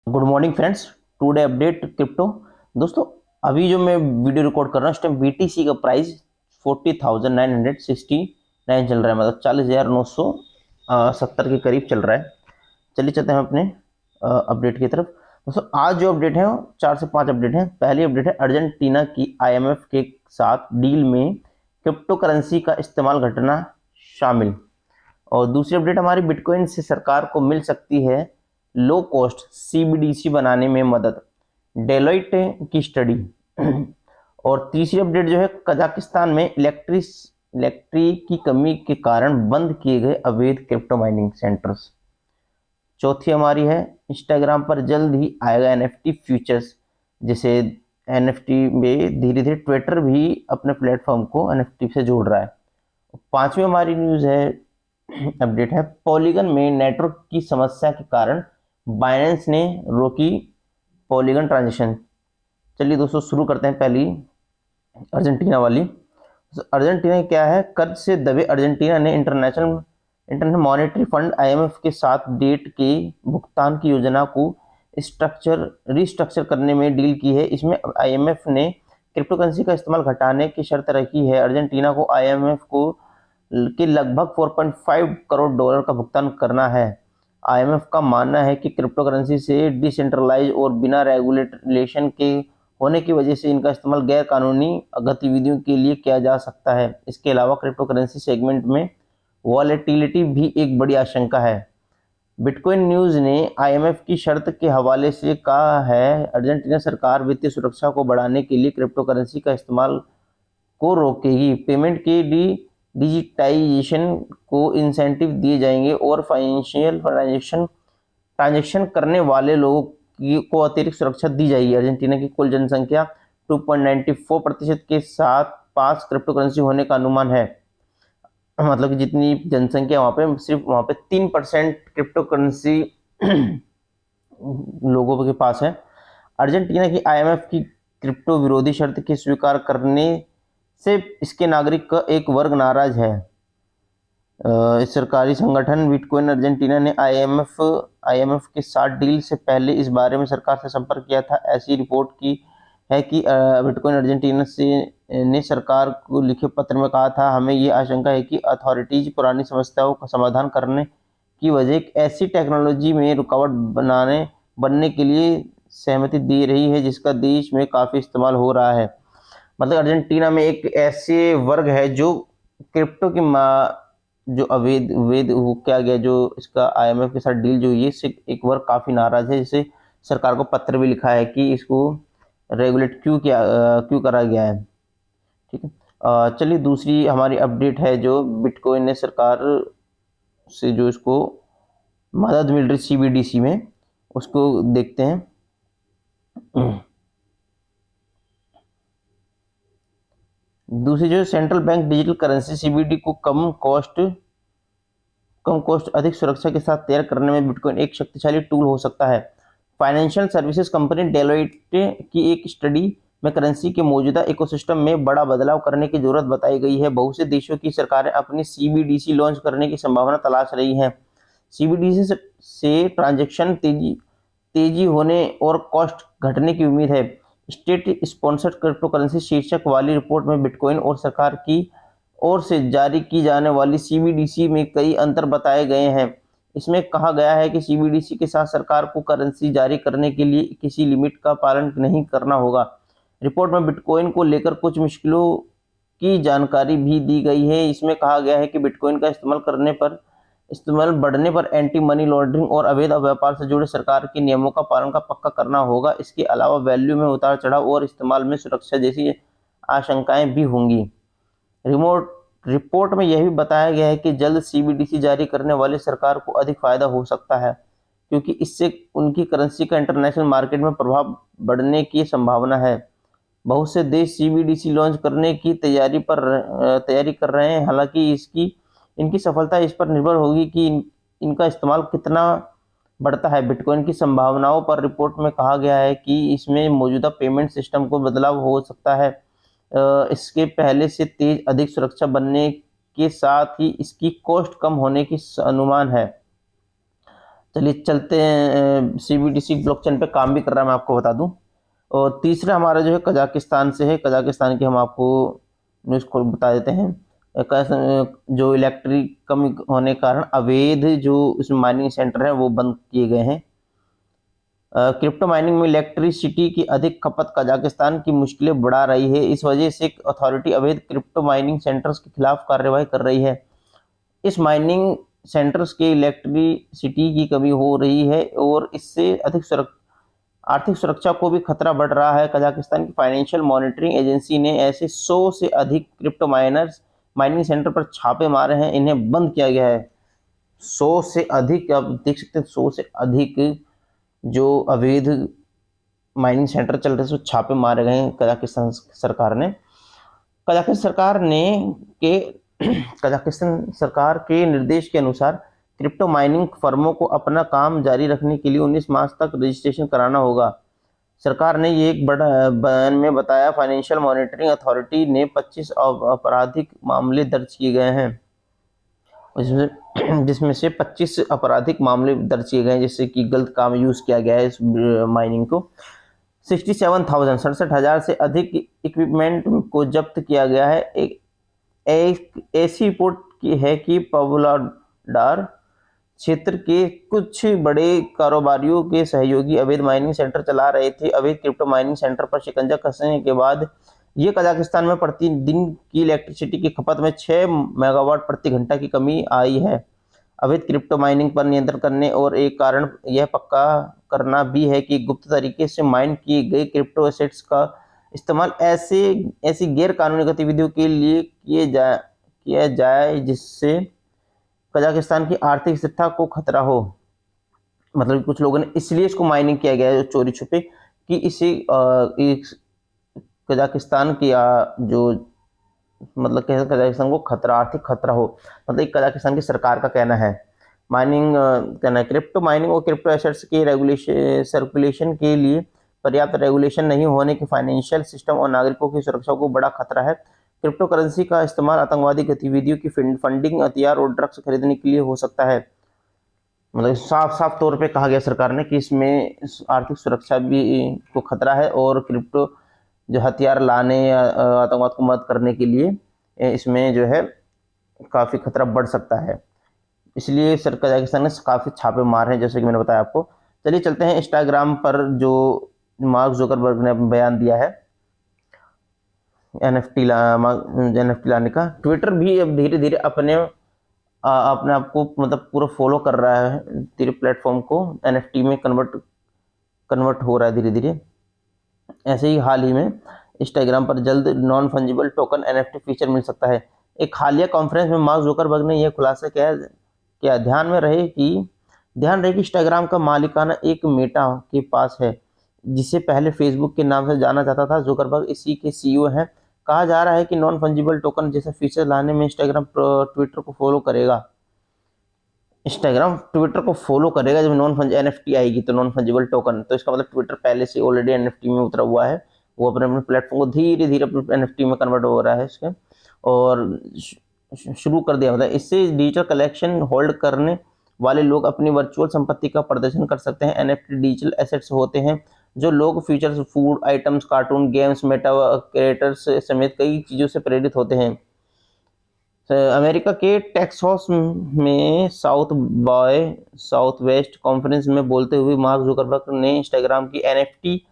Good morning friends. Today update crypto. दोस्तों, अभी जो मैं वीडियो रिकॉर्ड कर रहा हूँ इस टाइम बीटीसी का प्राइस 40,969 चल रहा है, मतलब 40,970 के करीब चल रहा है। चलिए चलते हैं अपने अपडेट की तरफ। दोस्तों, आज जो अपडेट है वो 4 से 5 अपडेट है। पहली अपडेट है अर्जेंटीना की आईएमएफ के साथ डील में क्रिप्टो करेंसी का इस्तेमाल घटना शामिल। और दूसरी अपडेट हमारी बिटकॉइन से सरकार को मिल सकती है लो कॉस्ट सीबीडीसी बनाने में मदद, डेलोइट की स्टडी। और तीसरी अपडेट जो है कजाकिस्तान में इलेक्ट्रिक की कमी के कारण बंद किए गए अवैध क्रिप्टो माइनिंग सेंटर्स। चौथी हमारी है इंस्टाग्राम पर जल्द ही आएगा एनएफटी फ्यूचर्स। जैसे एनएफटी में धीरे धीरे ट्विटर भी अपने प्लेटफॉर्म को एनएफटी से जोड़ रहा है। पांचवी हमारी न्यूज है, अपडेट है पॉलीगन में नेटवर्क की समस्या के कारण बाइनेंस ने रोकी पॉलीगन ट्रांजेक्शन। चलिए दोस्तों शुरू करते हैं पहली अर्जेंटीना वाली। तो अर्जेंटीना क्या है, कर्ज से दबे अर्जेंटीना ने इंटरनेशनल मॉनेटरी फंड आईएमएफ के साथ डेट के भुगतान की योजना को रिस्ट्रक्चर करने में डील की है। इसमें आईएमएफ ने क्रिप्टो करेंसी का इस्तेमाल घटाने की शर्त रखी है। अर्जेंटीना को आईएमएफ को के लगभग 4.5 करोड़ डॉलर का भुगतान करना है। आईएमएफ का मानना है कि क्रिप्टो करेंसी से डिसेंट्रलाइज और बिना रेगुलेशन के होने की वजह से इनका इस्तेमाल गैर कानूनी गतिविधियों के लिए किया जा सकता है। इसके अलावा क्रिप्टो करेंसी सेगमेंट में वॉलेटिलिटी भी एक बड़ी आशंका है। बिटकॉइन न्यूज ने आईएमएफ की शर्त के हवाले से कहा है अर्जेंटीना सरकार वित्तीय सुरक्षा को बढ़ाने के लिए क्रिप्टो करेंसी का इस्तेमाल को रोकेगी। पेमेंट के डिजिटाइजेशन को इंसेंटिव दिए जाएंगे और फाइनेंशियल ट्रांजैक्शन करने वाले लोगों को अतिरिक्त सुरक्षा दी जाएगी। अर्जेंटीना की कुल जनसंख्या 2.94% के साथ 5 क्रिप्टो करेंसी होने का अनुमान है। मतलब कि जितनी जनसंख्या वहां पे सिर्फ वहां पे 3% क्रिप्टो करेंसी लोगों के पास है। अर्जेंटीना की आईएमएफ की क्रिप्टो विरोधी शर्त के स्वीकार करने से इसके नागरिक का एक वर्ग नाराज है। इस सरकारी संगठन बिटकॉइन अर्जेंटीना ने आईएमएफ के साथ डील से पहले इस बारे में सरकार से संपर्क किया था। ऐसी रिपोर्ट की है कि बिटकॉइन अर्जेंटीना ने सरकार को लिखे पत्र में कहा था, हमें ये आशंका है कि अथॉरिटीज पुरानी समस्याओं का समाधान करने की वजह एक ऐसी टेक्नोलॉजी में रुकावट बनने के लिए सहमति दे रही है जिसका देश में काफी इस्तेमाल हो रहा है। मतलब अर्जेंटीना में एक ऐसे वर्ग है जो क्रिप्टो की जो अवैध वेद वो क्या गया, जो इसका आईएमएफ के साथ डील जो हुई है इससे एक वर्ग काफी नाराज है, जिसे सरकार को पत्र भी लिखा है कि इसको रेगुलेट क्यों करा गया है। ठीक है। चलिए दूसरी हमारी अपडेट है जो बिटकॉइन ने सरकार से जो इसको मदद मिल रही सीबीडीसी में, उसको देखते हैं। दूसरी जो central bank digital currency CBD को कम कॉस्ट अधिक सुरक्षा के साथ तैयार करने में बिटकॉइन एक शक्तिशाली टूल हो सकता है। फाइनेंशियल सर्विसेज कंपनी डेलोइट की एक स्टडी में करेंसी के मौजूदा इकोसिस्टम में बड़ा बदलाव करने की जरूरत बताई गई है। बहुत से देशों की सरकारें अपनी सीबीडीसी लॉन्च करने की संभावना तलाश रही हैं। सीबीडीसी से ट्रांजैक्शन तेजी होने और कॉस्ट घटने की उम्मीद है। स्टेट स्पॉन्सर्ड क्रिप्टो करेंसी शीर्षक वाली रिपोर्ट में बिटकॉइन और सरकार की ओर से जारी की जाने वाली सीबीडीसी में कई अंतर बताए गए हैं। इसमें कहा गया है कि सीबीडीसी के साथ सरकार को करेंसी जारी करने के लिए किसी लिमिट का पालन नहीं करना होगा। रिपोर्ट में बिटकॉइन को लेकर कुछ मुश्किलों की जानकारी भी दी गई है। इसमें कहा गया है कि बिटकॉइन का इस्तेमाल बढ़ने पर एंटी मनी लॉन्ड्रिंग और अवैध व्यापार से जुड़े सरकार के नियमों का पालन का पक्का करना होगा। इसके अलावा वैल्यू में उतार चढ़ाव और इस्तेमाल में सुरक्षा जैसी आशंकाएं भी होंगी। रिमोट रिपोर्ट में यह भी बताया गया है कि जल्द सीबीडीसी जारी करने वाली सरकार को अधिक फायदा हो सकता है, क्योंकि इससे उनकी करेंसी का इंटरनेशनल मार्केट में प्रभाव बढ़ने की संभावना है। बहुत से देश सीबीडीसी लॉन्च करने की तैयारी कर रहे हैं। हालांकि इनकी सफलता इस पर निर्भर होगी कि इनका इस्तेमाल कितना बढ़ता है। बिटकॉइन की संभावनाओं पर रिपोर्ट में कहा गया है कि इसमें मौजूदा पेमेंट सिस्टम को बदलाव हो सकता है। इसके पहले से तेज अधिक सुरक्षा बनने के साथ ही इसकी कॉस्ट कम होने की अनुमान है। चलिए चलते हैं, सीबीडीसी ब्लॉकचेन पे काम भी कर रहा है, मैं आपको बता दूं। और तीसरा हमारा जो है कजाकिस्तान से है। कजाकिस्तान की हम आपको न्यूज़ को बता देते हैं। जो इलेक्ट्रिक कमी होने के कारण अवैध जो इसमें माइनिंग सेंटर है वो बंद किए गए हैं। क्रिप्टो माइनिंग में इलेक्ट्रिसिटी की अधिक खपत कजाकिस्तान की मुश्किलें बढ़ा रही है। इस वजह से अथॉरिटी अवैध क्रिप्टो माइनिंग सेंटर्स के खिलाफ कार्यवाही कर रही है। इस माइनिंग सेंटर्स के इलेक्ट्रिसिटी की कमी हो रही है और इससे आर्थिक सुरक्षा को भी खतरा बढ़ रहा है। कजाकिस्तान की फाइनेंशियल मॉनिटरिंग एजेंसी ने ऐसे 100 से अधिक क्रिप्टो माइनिंग सेंटर पर छापे मारे हैं, इन्हें बंद किया गया है। 100 से अधिक, आप देख सकते हैं 100 से अधिक जो अवैध माइनिंग सेंटर चल रहे हैं छापे मारे गए हैं कजाकिस्तान सरकार ने। कजाकिस्तान सरकार ने के कजाकिस्तान सरकार के निर्देश के अनुसार क्रिप्टो माइनिंग फर्मों को अपना काम जारी रखने के लिए 19 मार्च तक रजिस्ट्रेशन कराना होगा। सरकार ने ये एक बड़ा बयान में बताया। फाइनेंशियल मॉनिटरिंग अथॉरिटी ने 25 आपराधिक मामले दर्ज किए गए हैं, जिसमें से 25 आपराधिक मामले दर्ज किए गए हैं जिससे कि गलत काम यूज किया गया है इस माइनिंग को। 67,000 से अधिक इक्विपमेंट को जब्त किया गया है। एक ऐसी रिपोर्ट की है कि पवलाडार क्षेत्र के कुछ बड़े कारोबारियों के सहयोगी अवैध माइनिंग सेंटर चला रहे थे। अवैध क्रिप्टो माइनिंग सेंटर पर शिकंजा कसने के बाद ये कजाकिस्तान में प्रतिदिन की इलेक्ट्रिसिटी की खपत में 6 मेगावाट प्रति घंटा की कमी आई है। अवैध क्रिप्टो माइनिंग पर नियंत्रण करने और एक कारण यह पक्का करना भी है कि गुप्त तरीके से माइन किए गए क्रिप्टो एसेट्स का इस्तेमाल ऐसी गैर कानूनी गतिविधियों के लिए किया जाए जिससे कजाकिस्तान की आर्थिक स्थिरता को खतरा हो। मतलब कुछ लोगों ने इसलिए इसको माइनिंग किया गया है चोरी छुपे कि इसे कजाकिस्तान की जो मतलब कजाकिस्तान को खतरा, आर्थिक खतरा हो। मतलब एक कजाकिस्तान की सरकार का कहना है। माइनिंग कहना है क्रिप्टो माइनिंग और क्रिप्टो एसेट्स के सर्कुलेशन के लिए पर्याप्त रेगुलेशन नहीं होने के फाइनेंशियल सिस्टम और नागरिकों की सुरक्षा को बड़ा खतरा है। क्रिप्टो करेंसी का इस्तेमाल आतंकवादी गतिविधियों की फंडिंग, हथियार और ड्रग्स खरीदने के लिए हो सकता है। मतलब साफ साफ तौर पे कहा गया सरकार ने कि इसमें आर्थिक सुरक्षा भी को खतरा है और क्रिप्टो जो हथियार लाने या आतंकवाद को मदद करने के लिए इसमें जो है काफ़ी खतरा बढ़ सकता है। इसलिए कजाकिस्तान ने काफ़ी छापे मारे हैं, जैसे कि मैंने बताया आपको। चलिए चलते हैं इंस्टाग्राम पर जो मार्क जुकरबर्ग ने बयान दिया है एनएफटी लाने का। ट्विटर भी अब धीरे धीरे अपने आप को मतलब पूरा फॉलो कर रहा है, धीरे प्लेटफॉर्म को एनएफटी में कन्वर्ट हो रहा है धीरे धीरे। ऐसे ही हाल ही में इंस्टाग्राम पर जल्द non fungible token NFT feature मिल सकता है। एक हालिया कॉन्फ्रेंस में मार्क जुकरबर्ग ने यह खुलासा किया। ध्यान रहे कि इंस्टाग्राम का मालिकाना एक मेटा के पास है, जिसे पहले फेसबुक के नाम से जाना जाता था। जुकरबर्ग इसी के सीईओ हैं। कहा जा रहा है कि नॉन फंजिबल टोकन जैसा फीचर लाने में इंस्टाग्राम ट्विटर को फॉलो करेगा। इंस्टाग्राम ट्विटर को फॉलो करेगा जब एनएफटी आएगी तो नॉन फंजिबल टोकन। तो इसका मतलब ट्विटर पहले से ऑलरेडी एनएफटी में उतरा हुआ है, वो अपने अपने प्लेटफॉर्म को धीरे धीरे एनएफटी में कन्वर्ट हो रहा है इसके, और शुरू कर दिया। मतलब इससे डिजिटल कलेक्शन होल्ड करने वाले लोग अपनी वर्चुअल संपत्ति का प्रदर्शन कर सकते हैं। एनएफटी डिजिटल एसेट्स होते हैं जो लोग features, food items, cartoon, games, Meta creators समेत कई चीज़ों से प्रेरित होते हैं। अमेरिका के टेक्सास में साउथ वेस्ट कॉन्फ्रेंस में बोलते हुए मार्क जुकरबर्ग ने इंस्टाग्राम की एनएफटी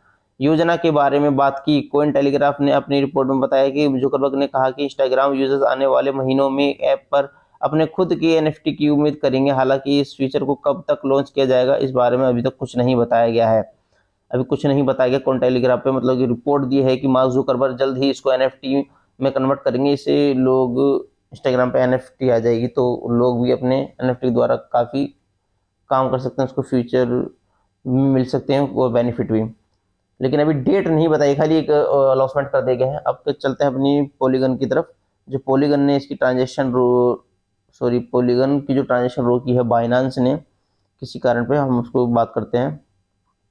योजना के बारे में बात की। कोइन टेलीग्राफ ने अपनी रिपोर्ट में बताया कि जुकरबर्ग ने कहा कि इंस्टाग्राम यूजर्स आने वाले महीनों में ऐप पर अपने खुद के एनएफटी की उम्मीद करेंगे। हालांकि इस फीचर को कब तक लॉन्च किया जाएगा इस बारे में अभी तक कुछ नहीं बताया गया है। अभी कुछ नहीं बताया गया कोइन टेलीग्राफ पे, मतलब कि रिपोर्ट दी है कि मार्क जुकरबर्ग जल्द ही इसको एनएफटी में कन्वर्ट करेंगे। इससे लोग इंस्टाग्राम पे एनएफटी आ जाएगी तो लोग भी अपने एनएफटी द्वारा काफ़ी काम कर सकते हैं, उसको फ्यूचर मिल सकते हैं वो बेनिफिट भी। लेकिन अभी डेट नहीं बताई, खाली एक अनाउंसमेंट कर दिए गए हैं। अब तो चलते हैं अपनी पॉलीगन की तरफ। जो पॉलीगन ने इसकी पॉलीगन की जो ट्रांजेक्शन रोकी है बाइनांस ने किसी कारण पे, हम उसको बात करते हैं।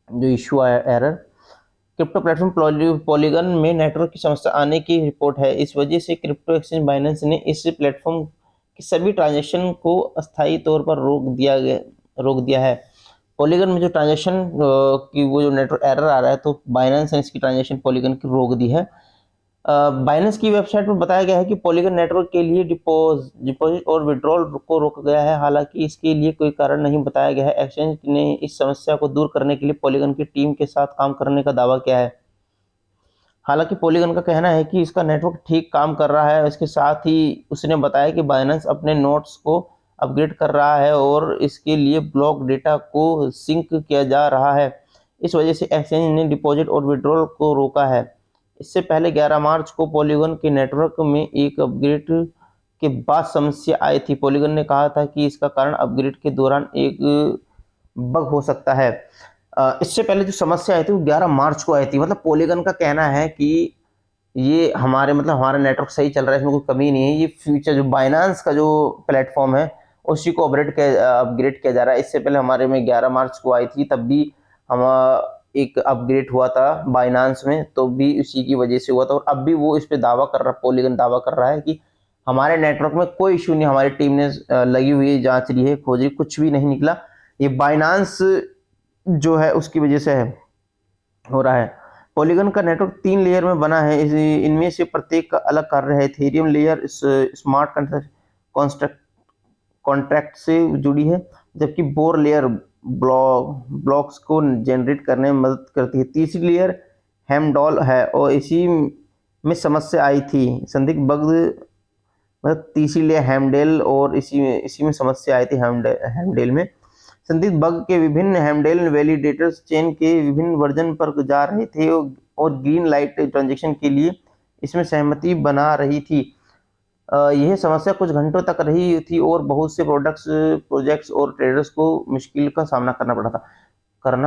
जो इशू आया एरर, क्रिप्टो प्लेटफॉर्म पॉलीगन में नेटवर्क की समस्या आने की रिपोर्ट है। इस वजह से क्रिप्टो एक्सचेंज बाइनेंस ने इस प्लेटफॉर्म की सभी ट्रांजैक्शन को अस्थायी तौर पर रोक दिया है। पॉलीगन में जो ट्रांजेक्शन की वो जो नेटवर्क एरर आ रहा है, तो बाइनेंस ने इसकी ट्रांजेक्शन पॉलीगन की रोक दी है। बाइनेंस की वेबसाइट पर बताया गया है कि पॉलीगन नेटवर्क के लिए डिपॉजिट और विड्रॉल को रोका गया है, हालांकि इसके लिए कोई कारण नहीं बताया गया है। एक्सचेंज ने इस समस्या को दूर करने के लिए पॉलीगन की टीम के साथ काम करने का दावा किया है। हालांकि पॉलीगन का कहना है कि इसका नेटवर्क ठीक काम कर रहा है। इसके साथ ही उसने बताया कि बाइनेंस अपने नोड्स को अपग्रेड कर रहा है और इसके लिए ब्लॉक डेटा को सिंक किया जा रहा है। इस वजह से एक्सचेंज ने डिपॉजिट और विड्रॉल को रोका है। इससे पहले 11 मार्च को पॉलीगन के नेटवर्क में एक अपग्रेड के बाद समस्या आई थी। पॉलीगन ने कहा था कि इसका कारण अपग्रेड के दौरान एक बग हो सकता है। इससे पहले जो समस्या आई थी वो 11 मार्च को आई थी। मतलब पॉलीगन का कहना है कि ये हमारे मतलब हमारा नेटवर्क सही चल रहा है, इसमें कोई कमी नहीं है। ये फ्यूचर जो बाइनांस का जो प्लेटफॉर्म है उसी को अपग्रेड किया जा रहा है। इससे पहले हमारे में 11 मार्च को आई थी, तब भी हम एक अपग्रेड हुआ था बाइनांस में, तो भी उसी की वजह से हुआ था। और अब भी वो इस पे दावा कर रहा, पॉलीगन दावा कर रहा है कि हमारे नेटवर्क में कोई इशू नहीं, हमारी टीम ने लगी हुई है, जांच रही है, खोज रही, कुछ भी नहीं निकला। ये बाइनांस जो है उसकी वजह से है, हो रहा है। पॉलीगन का नेटवर्क 3 लेयर में बना है। इनमें से प्रत्येक का अलग कार्य है। इथेरियम लेयर स्मार्ट कॉन्ट्रैक्ट से जुड़ी है, जबकि बोर लेयर ब्लॉक्स को जनरेट करने में मदद करती है। तीसरी लेयर हेमडॉल है और इसी में समस्या आई थी। संदिग्ध बग मतलब तीसरी लेयर हेमडेल और इसी में समस्या आई थी। हेमडेल में संदिग्ध बग के विभिन्न हेमडेल वैलिडेटर्स चेन के विभिन्न वर्जन पर जा रहे थे और ग्रीन लाइट ट्रांजेक्शन के लिए इसमें सहमति बना रही थी। यह समस्या कुछ घंटों तक रही थी और बहुत से प्रोजेक्ट्स और ट्रेडर्स को मुश्किल का सामना करना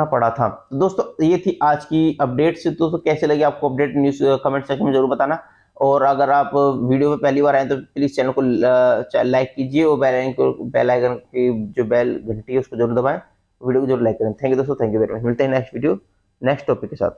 पड़ा था। तो दोस्तों ये थी आज की अपडेट। से दोस्तों कैसे लगी आपको अपडेट, न्यूज़ कमेंट सेक्शन में जरूर बताना। और अगर आप वीडियो में पहली बार आए तो प्लीज चैनल को लाइक कीजिए और बेल आइकन की जो बेल घंटी है उसको जरूर दबाएं। वीडियो को जरूर लाइक करें। थैंक यू दोस्तों, थैंक यू वेरी मच। मिलते हैं नेक्स्ट वीडियो नेक्स्ट टॉपिक के साथ।